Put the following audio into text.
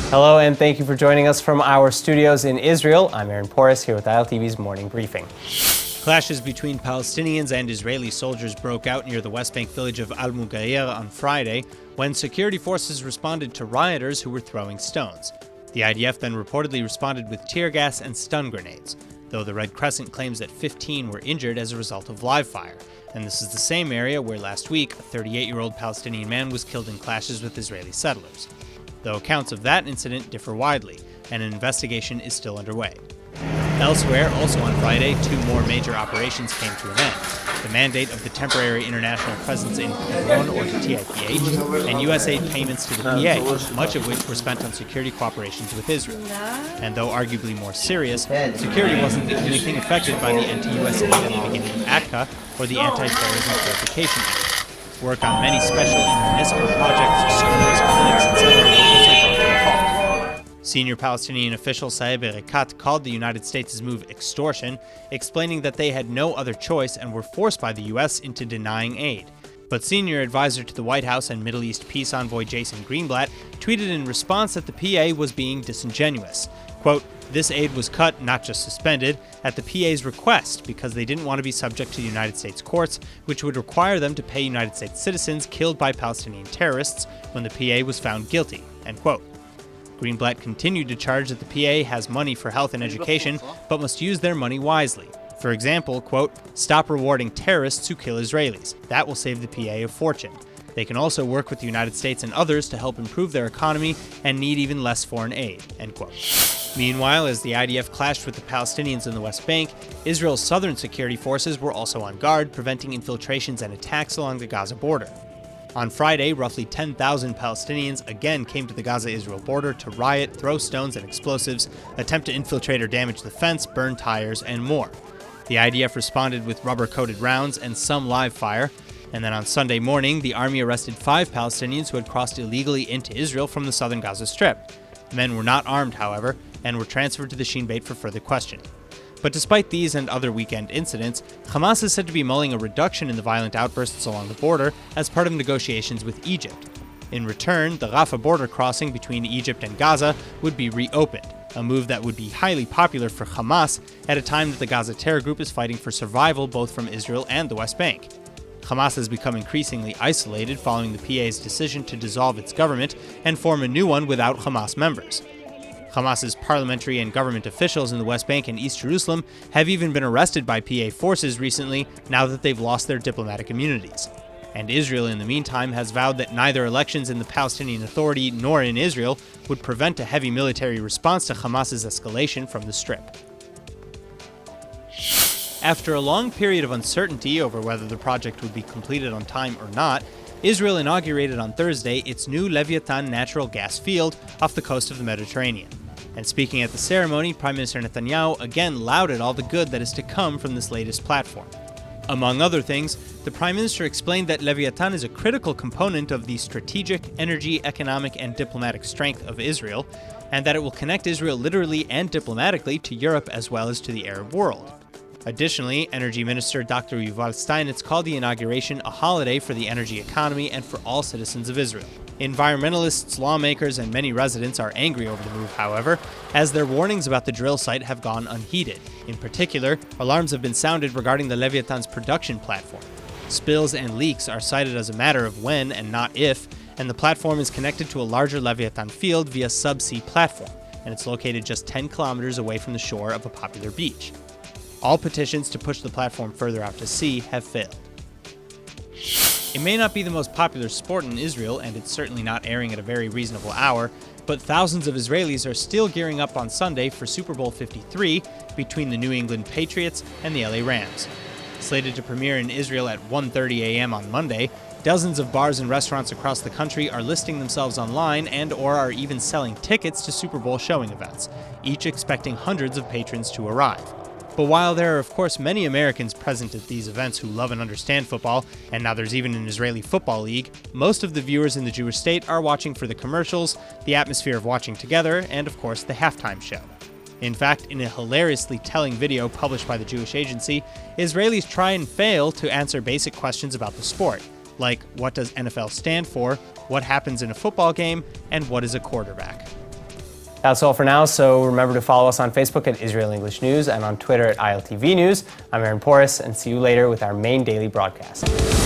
Hello, and thank you for joining us from our studios in Israel. I'm Aaron Porras here with ILTV's Morning Briefing. Clashes between Palestinians and Israeli soldiers broke out near the West Bank village of Al-Mughayr on Friday when security forces responded to rioters who were throwing stones. The IDF then reportedly responded with tear gas and stun grenades, though the Red Crescent claims that 15 were injured as a result of live fire. And this is the same area where last week a 38-year-old Palestinian man was killed in clashes with Israeli settlers. Though accounts of that incident differ widely, and an investigation is still underway. Elsewhere, also on Friday, two more major operations came to an end. The mandate of the Temporary International Presence in Hebron, or the TIPH, and U.S. aid payments to the PA, much of which were spent on security cooperations with Israel. And though arguably more serious, security wasn't the only thing affected by the anti-U.S. aid at the beginning of ATCA, or the Anti-Terrorism Verification Act. Work on many special and municipal projects, schools, clinics, etc. were also brought to a halt. Senior Palestinian official Saeb Erekat called the United States' move extortion, explaining that they had no other choice and were forced by the U.S. into denying aid. But senior advisor to the White House and Middle East peace envoy Jason Greenblatt tweeted in response that the PA was being disingenuous. Quote, "This aid was cut, not just suspended, at the PA's request because they didn't want to be subject to the United States courts, which would require them to pay United States citizens killed by Palestinian terrorists when the PA was found guilty." End quote. Greenblatt continued to charge that the PA has money for health and education, but must use their money wisely. For example, quote, "Stop rewarding terrorists who kill Israelis. That will save the PA a fortune. They can also work with the United States and others to help improve their economy and need even less foreign aid." End quote. Meanwhile, as the IDF clashed with the Palestinians in the West Bank, Israel's southern security forces were also on guard, preventing infiltrations and attacks along the Gaza border. On Friday, roughly 10,000 Palestinians again came to the Gaza-Israel border to riot, throw stones and explosives, attempt to infiltrate or damage the fence, burn tires, and more. The IDF responded with rubber-coated rounds and some live fire, and then on Sunday morning, the army arrested 5 Palestinians who had crossed illegally into Israel from the southern Gaza Strip. The men were not armed, however, and were transferred to the Shin Bet for further questioning. But despite these and other weekend incidents, Hamas is said to be mulling a reduction in the violent outbursts along the border as part of negotiations with Egypt. In return, the Rafah border crossing between Egypt and Gaza would be reopened, a move that would be highly popular for Hamas at a time that the Gaza terror group is fighting for survival both from Israel and the West Bank. Hamas has become increasingly isolated following the PA's decision to dissolve its government and form a new one without Hamas members. Hamas's parliamentary and government officials in the West Bank and East Jerusalem have even been arrested by PA forces recently now that they've lost their diplomatic immunities. And Israel, in the meantime, has vowed that neither elections in the Palestinian Authority nor in Israel would prevent a heavy military response to Hamas's escalation from the Strip. After a long period of uncertainty over whether the project would be completed on time or not, Israel inaugurated on Thursday its new Leviathan natural gas field off the coast of the Mediterranean. And speaking at the ceremony, Prime Minister Netanyahu again lauded all the good that is to come from this latest platform. Among other things, the Prime Minister explained that Leviathan is a critical component of the strategic, energy, economic, and diplomatic strength of Israel, and that it will connect Israel literally and diplomatically to Europe as well as to the Arab world. Additionally, Energy Minister Dr. Yuval Steinitz called the inauguration a holiday for the energy economy and for all citizens of Israel. Environmentalists, lawmakers, and many residents are angry over the move, however, as their warnings about the drill site have gone unheeded. In particular, alarms have been sounded regarding the Leviathan's production platform. Spills and leaks are cited as a matter of when and not if, and the platform is connected to a larger Leviathan field via subsea platform, and it's located just 10 kilometers away from the shore of a popular beach. All petitions to push the platform further out to sea have failed. It may not be the most popular sport in Israel, and it's certainly not airing at a very reasonable hour, but thousands of Israelis are still gearing up on Sunday for Super Bowl 53 between the New England Patriots and the LA Rams. Slated to premiere in Israel at 1:30 a.m. on Monday, dozens of bars and restaurants across the country are listing themselves online and/or are even selling tickets to Super Bowl showing events, each expecting hundreds of patrons to arrive. But while there are of course many Americans present at these events who love and understand football, and now there's even an Israeli football league, most of the viewers in the Jewish state are watching for the commercials, the atmosphere of watching together, and of course the halftime show. In fact, in a hilariously telling video published by the Jewish Agency, Israelis try and fail to answer basic questions about the sport, like what does NFL stand for, what happens in a football game, and what is a quarterback. That's all for now, so remember to follow us on Facebook at Israel English News and on Twitter at ILTV News. I'm Aaron Porras, and see you later with our main daily broadcast.